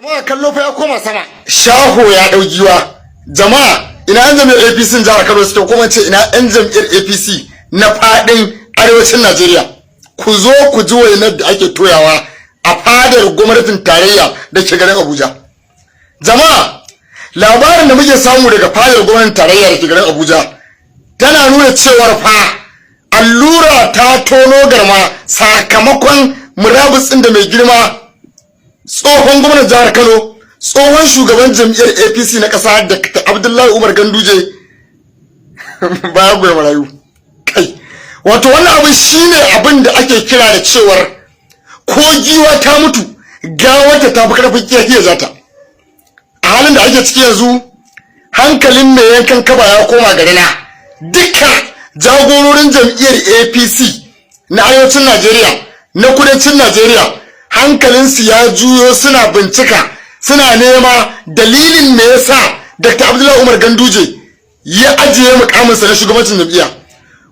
Jama'a kallo fa ya koma sama. Shaho ya dau giwa. Jama'a ina yan jam'iyyar APC jihar Kano suke kuma ce ina yan jam'iyyar APC na fadin arewacin Najeriya. Ku zo ku ji wainar da ake toyawa a fadar gwamnatin tarayya da ke garin Abuja. Jama'a labarin da muke samu daga fadar gwamnatin tarayya da ke garin Abuja tana nuna cewar fa allura ta tono garma sakamakon murabus ɗin da mai girma tsohon gwamnan jihar Kano tsohon shugaban jam'iyyar APC na ƙasa Dr. Abdullahi Umar Ganduje baya goyi marayu kai wato wannan abin shine abin da ake kira da cewar ko giwa ta mutu gawarta ta fi karfin kiyaye zata a halin da ake ciki yanzu hankalin mai yankan kaba ya koma garina dukkan jagororin jam'iyyar APC na arewacin Najeriya na kudancin Najeriya hankalinsu ya juyo suna bincika suna nema dalilin me yasa Dr. Abdullahi Umar Ganduje ya ajiye mukaminsa na shugabancin jam'iyya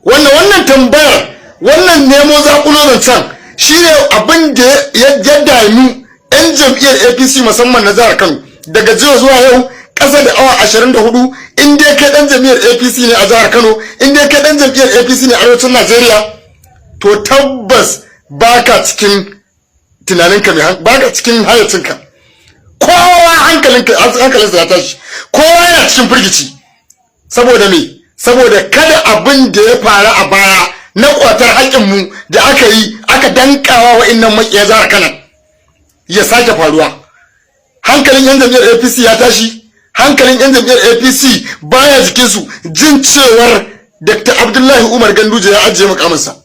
wannan tambayar wannan nemo zakulo zancen shine abin da ya dami yan jam'iyyar APC musamman na jihar Kano daga jiya zuwa yau ƙasa da awa 24 in dai kai dan jam'iyyar APC ne a jihar Kano in dai kai dan jam'iyyar APC ne a arewacin Najeriya to tabbas baka cikin tunaninka baka cikin hayyacinka kowa hankalinsa ya tashi kowa yana cikin firgici saboda me saboda kada abin da ya faru a baya na kwatar haƙƙinmu da aka yi aka dankawa wa'annan makiya jihar Kano ya sake faruwa hankalin yan jam'iyyar APC ya tashi hankalin yan jam'iyyar APC baya jikinsu jin cewar Dr. Abdullahi Umar Ganduje ya ajiye mukaminsa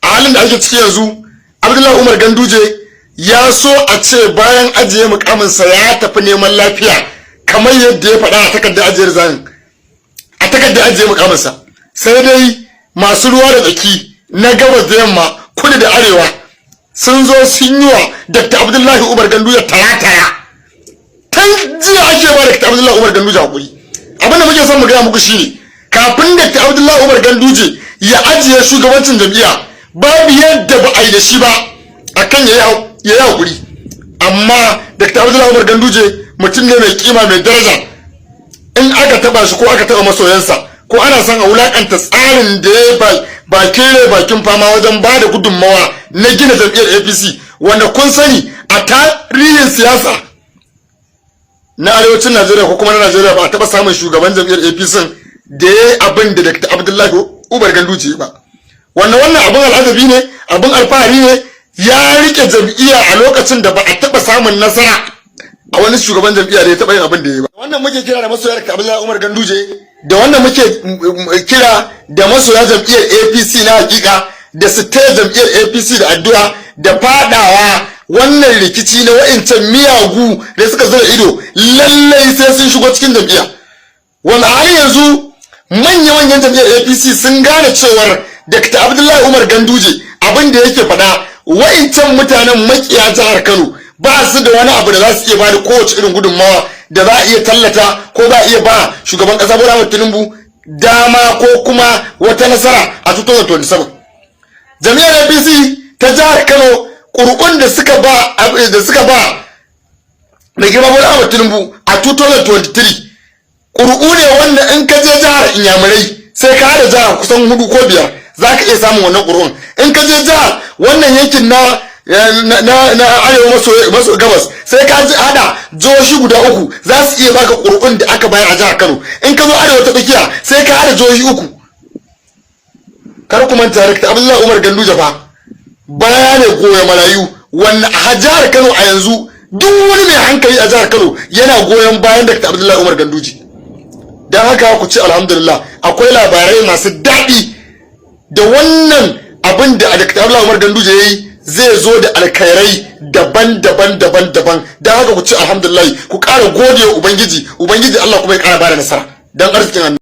a halin da ake ciki yanzu Abdullahi Umar Ganduje ya so a ce bayan ajiye mukaminsa ya tafi neman lafiya kamar yadda ya faɗa a takardar ajiyar zanin a takardar ajiye mukaminsa sai dai masu ruwa da tsaki na gabas da yamma kudu da arewa sun zo sun yi wa Dr. Abdullahi Umar Ganduje taya tun jiya ake ba Dr. Abdullahi Umar Ganduje hakuri abinda muke son mu gaya muku shine kafin Dr. Abdullahi Umar Ganduje ya ajiye shugabancin jam'iyya babu yadda ba a yi da shi ba akan ya yi hakuri amma Dr. Abdullahi Umar Ganduje mutum ne mai kima mai daraja in aka taba shi ko aka taba masoyansa ko ana son a wulakanta tsarin da ya bakin fama wajen ba da gudunmawa na gina jam'iyyar APC wanda kun sani a tarihin siyasa na arewacin Najeriya ko kuma na Najeriya ba a taba samun shugaban jam'iyyar APC da ya yi abin da Dr. Abdullahi Umar Ganduje ba wannan abin al'ajabi ne abin alfahari ne ya rike jam'iyya a lokacin da ba a taba samun nasara a wani shugaban jam'iyya da ya taba yin abin da ya yi ba wannan muke kira da masoya Dr. Abdullahi Umar Ganduje da wannan muke kira da masoya jam'iyyar APC na hakika da su taya jam'iyyar APC da addu'a da fadawa wannan rikici na wa'incan miyagu da suka zura ido lallai sai sun shigo cikin jam'iyya wanda har yanzu manya-manyan jam'iyyar APC sun gane cewar Dr. Abdullahi Umar Ganduje abin da yake faɗa wa'incan mutanen makiya jihar Kano ba su da wani abu da za su iya ba da kowace irin gudunmawa da za a iya tallata ko za a iya ba shugaban ƙasa Bola Ahmed Tinubu dama ko kuma wata nasara a 2027 jami'ar APC ta jihar Kano ƙuri'un da suka ba da girma Bola Ahmed Tinubu a 2023 ƙuri'u ne wanda in ka je jihar Inyamurai sai ka hada jihar kusan 4 ko 5 za ka iya samun wannan ƙuri'un in ka je jihar wannan yankin na arewa maso gabas sai ka hada jihohi guda 3 za su iya baka ƙuri'un da aka bayar a jihar Kano in ka zo arewa ta tsakiya sai ka hada jihohi 3 kar ku manta Dr. Abdullahi Umar Ganduje fa baya ne goyon marayu wannan a jihar Kano a yanzu duk wani mai hankali a jihar Kano yana goyon bayan Dr. Abdullahi Umar Ganduje dan haka ku ci alhamdulillah akwai labarai masu daɗi da wannan abin da Dr. Abdullahi Umar Ganduje yayi zai zo da alkhairai daban-daban dan haka ku ci alhamdulillah ku ƙara gode wa ubangiji Allah kuma ya ƙara bada nasara dan arzikin